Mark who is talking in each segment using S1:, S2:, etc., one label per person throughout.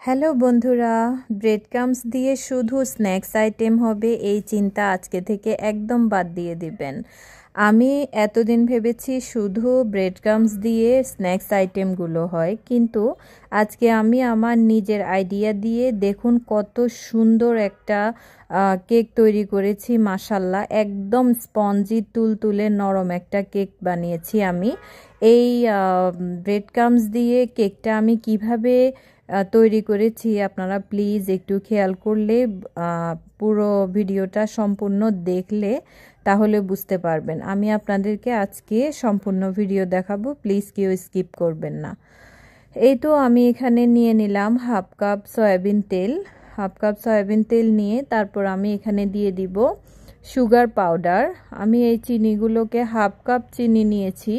S1: Hello বন্ধুরা, bread crumbs দিয়ে শুধু স্ন্যাক্স আইটেম হবে এই চিন্তা আজকে থেকে একদম বাদ দিয়ে দিবেন। আমি এতদিন ভেবেছি শুধু ব্রেড ক্রাম্বস দিয়ে স্ন্যাক্স আইটেমগুলো হয়, কিন্তু আজকে আমি আমার নিজের আইডিয়া দিয়ে দেখুন কত সুন্দর একটা কেক তৈরি করেছি। মাশাল্লাহ, একদম স্পঞ্জি তুলতুলে নরম একটা কেক বানিয়েছি আমি। এই ব্রেড ক্রাম্বস দিয়ে কেকটা আমি কিভাবে তৈরি করেছি আপনারা প্লিজ একটু খেয়াল করলে পুরো ভিডিওটা সম্পূর্ণ দেখলে তাহলে বুঝতে পারবেন। আমি আপনাদেরকে আজকে সম্পূর্ণ ভিডিও দেখাবো, প্লিজ কেউ স্কিপ করবেন না। এই তো আমি এখানে নিয়ে নিলাম হাফ কাপ সয়াবিন তেল নিয়ে তারপর আমি এখানে দিয়ে দিব সুগার পাউডার। আমি এই চিনিগুলোকে হাফ কাপ চিনি নিয়েছি।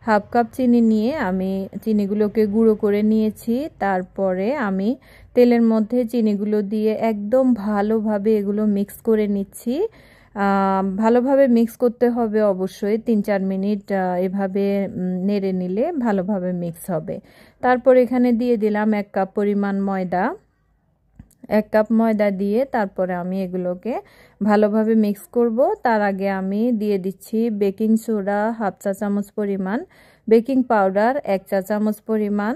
S1: হাফ কাপ চিনি নিয়ে আমি চিনিগুলোকে গুঁড়ো করে নিয়েছি। তারপরে আমি তেলের মধ্যে চিনিগুলো দিয়ে একদম ভালোভাবে এগুলো মিক্স করে নিচ্ছি। ভালোভাবে মিক্স করতে হবে অবশ্যই, 3-4 মিনিট এভাবে নেড়ে নিলে ভালোভাবে মিক্স হবে। তারপর এখানে দিয়ে দিলাম 1 কাপ পরিমাণ ময়দা। 1 কাপ ময়দা দিয়ে তারপরে আমি এগুলোকে ভালোভাবে মিক্স করব। তার আগে আমি দিয়ে দিচ্ছি বেকিং সোডা হাফ চা চামচ পরিমাণ, বেকিং পাউডার 1 চা চামচ পরিমাণ,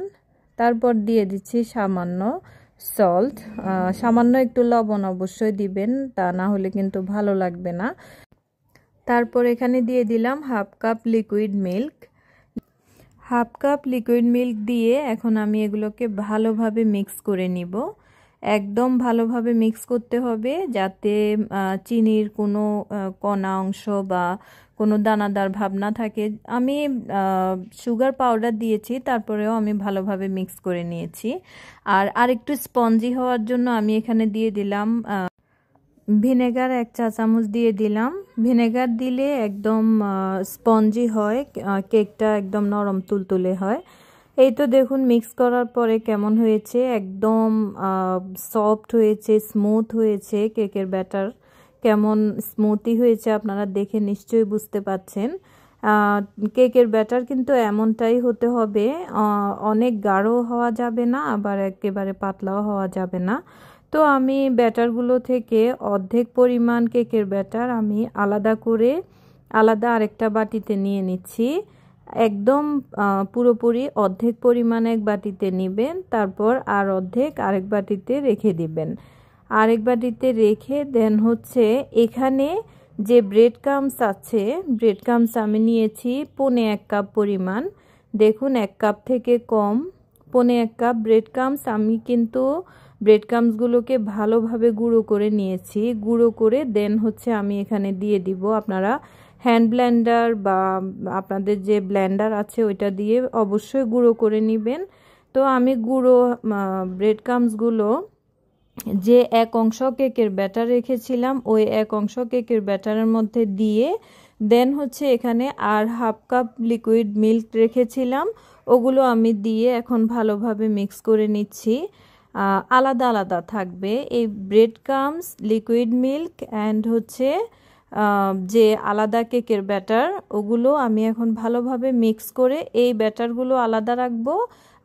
S1: তারপর দিয়ে দিচ্ছি সামান্য সল্ট, সামান্য একটু লবণ অবশ্যই দিবেন, তা না হলে কিন্তু ভালো লাগবে না। তারপর এখানে দিয়ে দিলাম হাফ কাপ লিকুইড মিল্ক দিয়ে এখন আমি এগুলোকে ভালোভাবে মিক্স করে নিব। একদম ভালোভাবে মিক্স করতে হবে যাতে চিনির কোনো কণা অংশ বা কোনো দানাদার ভাব না থাকে। আমি সুগার পাউডার দিয়েছি, তারপরেও আমি ভালোভাবে মিক্স করে নিয়েছি। আর আরেকটু স্পঞ্জি হওয়ার জন্য আমি এখানে দিয়ে দিলাম ভিনেগার 1 চা চামচ দিয়ে দিলাম। ভিনেগার দিলে একদম স্পঞ্জি হয়, কেকটা একদম নরম তুলতুলে হয়। এই তো দেখুন মিক্স করার পরে কেমন হয়েছে, একদম সফট হয়েছে, স্মুথ হয়েছে। কেকের ব্যাটার কেমন স্মুথি হয়েছে আপনারা দেখে নিশ্চয়ই বুঝতে পাচ্ছেন। কেকের ব্যাটার কিন্তু এমনটাই হতে হবে, অনেক গাঢ় হওয়া যাবে না, আবার একেবারে পাতলাও হওয়া যাবে না। তো আমি ব্যাটারগুলো থেকে অর্ধেক পরিমাণ কেকের ব্যাটার আমি আলাদা আরেকটা বাটিতে নিয়ে নিচ্ছি। একদম পুরোপুরি অর্ধেক পরিমাণ এক বাটিতে নেবেন, তারপর আর অর্ধেক আরেক বাটিতে রেখে দিবেন। আরেক বাটিতে রেখে দেন হচ্ছে এখানে যে ব্রেড ক্রাম্বস আছে, ব্রেড ক্রাম্বস আমি নিয়েছি 1.25 কাপ পরিমাণ। দেখুন 1 কাপ থেকে কম, 1.25 কাপ ব্রেড ক্রাম্বস। আমি কিন্তু ব্রেড ক্রাম্বসগুলোকে ভালোভাবে গুঁড়ো করে নিয়েছি। গুঁড়ো করে দেন হচ্ছে আমি এখানে দিয়ে দিব। আপনারা হ্যান্ড ব্লেন্ডার বা আপনাদের যে ব্লেন্ডার আছে ওইটা দিয়ে অবশ্যই গুঁড়ো করে নেবেন। তো আমি গুঁড়ো ব্রেড ক্রাম্বসগুলো যে এক অংশ কেকের ব্যাটার রেখেছিলাম ওই এক অংশ কেকের ব্যাটারের মধ্যে দিয়ে দেন হচ্ছে এখানে আর হাফ কাপ লিকুইড মিল্ক রেখেছিলাম ওগুলো আমি দিয়ে এখন ভালোভাবে মিক্স করে নিচ্ছি। আলাদা আলাদা থাকবে এই bread crumbs, liquid milk and হচ্ছে যে আলাদা কেকের ব্যাটার, ওগুলো আমি এখন ভালোভাবে মিক্স করে এই ব্যাটারগুলো আলাদা রাখবো,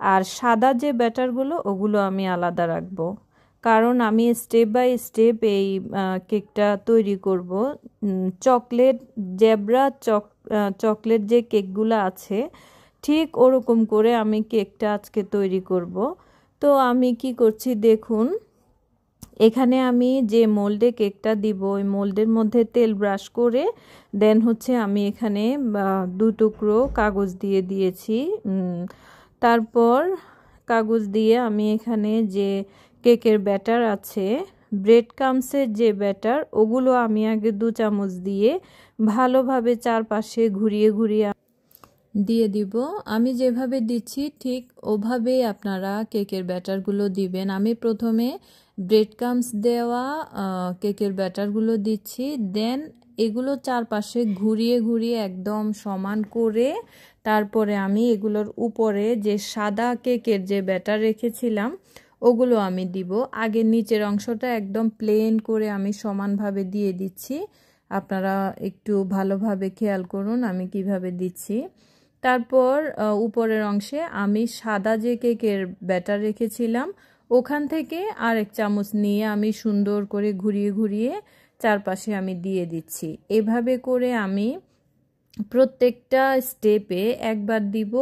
S1: আর সাদা যে ব্যাটারগুলো ওগুলো আমি আলাদা রাখবো। কারণ আমি স্টেপ বাই স্টেপ এই কেকটা তৈরি করব। চকলেট জেব্রা চকলেট যে কেকগুলো আছে ঠিক ওরকম করে আমি কেকটা আজকে তৈরি করব। তো আমি কি করছি দেখুন, এখানে আমি যে মোল্ডে কেকটা দিব ওই মোল্ডের মধ্যে তেল ব্রাশ করে দেন হচ্ছে আমি এখানে 2 টুকরো কাগজ দিয়ে দিয়েছি। তারপর কাগজ দিয়ে আমি এখানে যে কেকের ব্যাটার আছে, ব্রেড ক্রাম্বসের যে ব্যাটার, ওগুলো আমি আগে 2 চামচ দিয়ে ভালোভাবে চারপাশে ঘুরিয়ে ঘুরিয়ে দিয়ে দিব। আমি যেভাবে দিচ্ছি ঠিক ওভাবেই আপনারা কেকের ব্যাটারগুলো দিবেন। আমি প্রথমে ব্রেড ক্রাম্বস দেওয়া কেকের ব্যাটারগুলো দিচ্ছি, দেন এগুলো চারপাশে ঘুরিয়ে ঘুরিয়ে একদম সমান করে তারপরে আমি এগুলোর উপরে যে সাদা কেকের যে ব্যাটার রেখেছিলাম ওগুলো আমি দিব। আগে নিচের অংশটা একদম প্লেন করে আমি সমানভাবে দিয়ে দিচ্ছি। আপনারা একটু ভালোভাবে খেয়াল করুন আমি কিভাবে দিচ্ছি। তারপর উপরের অংশে আমি সাদা যে কেকের ব্যাটার রেখেছিলাম ওখান থেকে আরেক চামচ নিয়ে আমি সুন্দর করে ঘুরিয়ে ঘুরিয়ে চারপাশে আমি দিয়ে দিচ্ছি। এভাবে করে আমি প্রত্যেকটা স্টেপে একবার দিব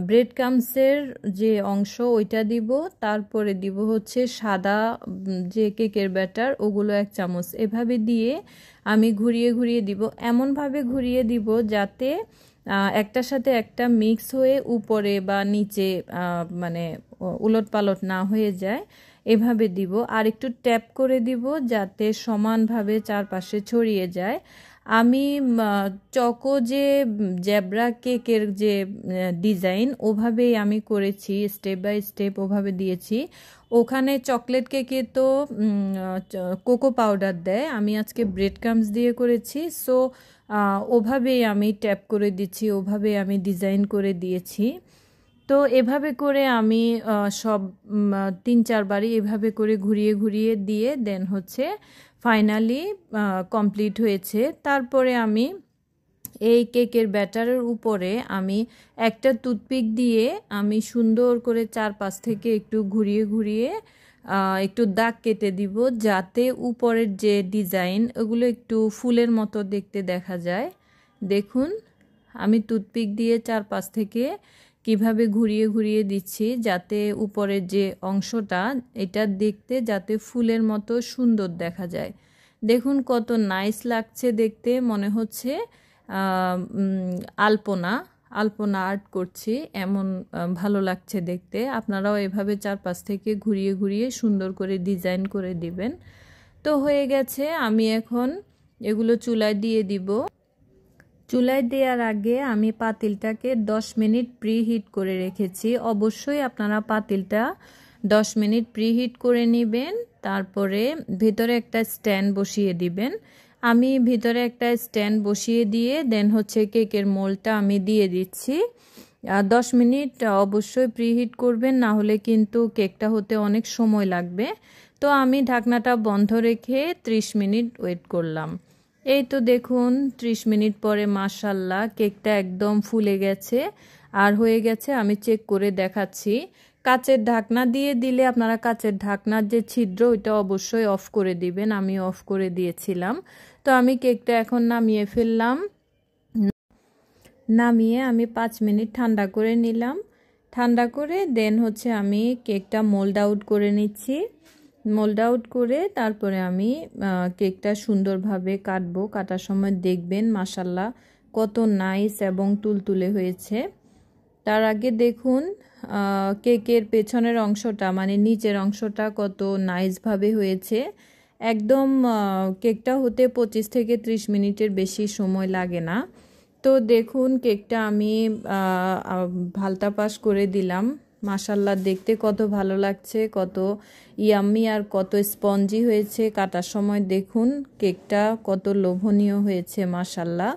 S1: ব্রেড ক্রাম্বসের যে অংশ ওইটা দিব, তারপরে দিব হচ্ছে সাদা যে কেকের ব্যাটার ওগুলো 1 চামচ। এভাবে দিয়ে আমি ঘুরিয়ে ঘুরিয়ে দিব, এমনভাবে ঘুরিয়ে দিব যাতে একটার সাথে একটা মিক্স হয়ে উপরে বা নিচে মানে উলট পালট না হয়ে যায়, এভাবে দিব। আর একটু ট্যাপ করে দিব যাতে সমানভাবে চারপাশে ছড়িয়ে যায়। আমি চকো যে জেব্রা কেকের যে ডিজাইন ওভাবেই আমি করেছি, স্টেপ বাই স্টেপ ওভাবে দিয়েছি। ওখানে চকলেট কেকে তো কোকো পাউডার দেয়, আমি আজকে ব্রেড ক্রাম্বস দিয়ে করেছি। সো ওভাবেই আমি ট্যাপ করে দিচ্ছি, ওভাবে আমি ডিজাইন করে দিয়েছি। তো এভাবে করে আমি সব 3-4 বারই এভাবে করে ঘুরিয়ে ঘুরিয়ে দিয়ে দেন হচ্ছে ফাইনালি কমপ্লিট হয়েছে। তারপরে আমি এই কেকের ব্যাটারের উপরে আমি একটা টুথপিক দিয়ে আমি সুন্দর করে চারপাশ থেকে একটু ঘুরিয়ে ঘুরিয়ে একটু দাগ কেটে দিব, যাতে উপরের যে ডিজাইন ওগুলো একটু ফুলের মতো দেখতে দেখা যায়। দেখুন আমি টুথপিক দিয়ে চারপাশ থেকে কিভাবে ঘুরিয়ে ঘুরিয়ে দিচ্ছি যাতে উপরের যে অংশটা এটা দেখতে যাতে ফুলের মতো সুন্দর দেখা যায়। দেখুন কত নাইস লাগছে দেখতে, মনে হচ্ছে আলপনা আলপনা আর্ট করছি, এমন ভালো লাগছে দেখতে। আপনারাও এভাবে চারপাশ থেকে ঘুরিয়ে ঘুরিয়ে সুন্দর করে ডিজাইন করে দিবেন। তো হয়ে গেছে, আমি এখন এগুলো চুলায় দিয়ে দিব। চুলায় দেওয়ার আগে আমি পাতিলটাকে 10 মিনিট প্রিহিট করে রেখেছি। অবশ্যই আপনারা পাতিলটা 10 মিনিট প্রিহিট করে নেবেন। তারপরে ভিতরে একটা স্ট্যান্ড বসিয়ে দিবেন। আমি ভিতরে একটা স্ট্যান্ড বসিয়ে দিয়ে দেন হচ্ছে কেকের মোল্ডটা আমি দিয়ে দিচ্ছি। 10 মিনিট অবশ্যই প্রিহিট করবেন, না হলে কিন্তু কেকটা হতে অনেক সময় লাগবে। তো আমি ঢাকনাটা বন্ধ রেখে 30 মিনিট ওয়েট করলাম। এই তো দেখুন 30 মিনিট পরে মাশাআল্লাহ কেকটা একদম ফুলে গেছে আর হয়ে গেছে। আমি চেক করে দেখাচ্ছি। কাচের ঢাকনা দিয়ে দিলে আপনারা কাচের ঢাকনার যে ছিদ্র ওইটা অবশ্যই অফ করে দিবেন, আমি অফ করে দিয়েছিলাম। তো আমি কেকটা এখন নামিয়ে ফেললাম। নামিয়ে আমি 5 মিনিট ঠান্ডা করে নিলাম। ঠান্ডা করে দেন হচ্ছে আমি কেকটা মোল্ড আউট করে নিচ্ছি। মোল্ড আউট করে তারপরে আমি কেকটা সুন্দরভাবে কাটবো। কাটার সময় দেখবেন মাশাআল্লাহ কত নাইস এবং তুলতুলে হয়েছে। তার আগে দেখুন কেকের পেছনের অংশটা মানে নিচের অংশটা কত নাইসভাবে হয়েছে। একদম কেকটা হতে 25 থেকে 30 মিনিটের বেশি সময় লাগে না। তো দেখুন কেকটা আমি ভালতা পাশ করে দিলাম। মাশাআল্লাহ দেখতে কত ভালো লাগছে, কত ইয়াম্মি আর কত স্পঞ্জি হয়েছে। কাটার সময় দেখুন কেকটা কত লোভনীয় হয়েছে মাশাআল্লাহ।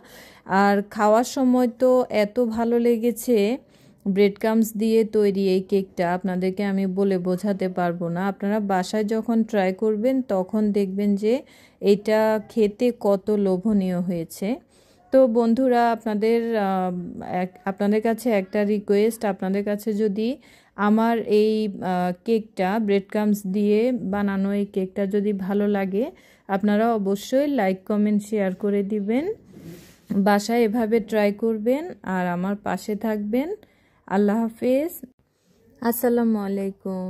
S1: আর খাওয়ার সময় তো এত ভালো লেগেছে। ব্রেড ক্রাম্বস দিয়ে তৈরি এই কেকটা আপনাদেরকে আমি বলে বোঝাতে পারবো না। আপনারা বাসায় যখন ট্রাই করবেন তখন দেখবেন যে এটা খেতে কত লোভনীয় হয়েছে। তো বন্ধুরা আপনাদের কাছে একটা রিকোয়েস্ট, আপনাদের কাছে যদি আমার এই কেকটা ব্রেড ক্রাম্বস দিয়ে বানানো এই কেকটা যদি ভালো লাগে আপনারা অবশ্যই লাইক কমেন্ট শেয়ার করে দিবেন। বাসায় এভাবে ট্রাই করবেন আর আমার পাশে থাকবেন। আল্লাহ হাফেজ, আসসালামু আলাইকুম।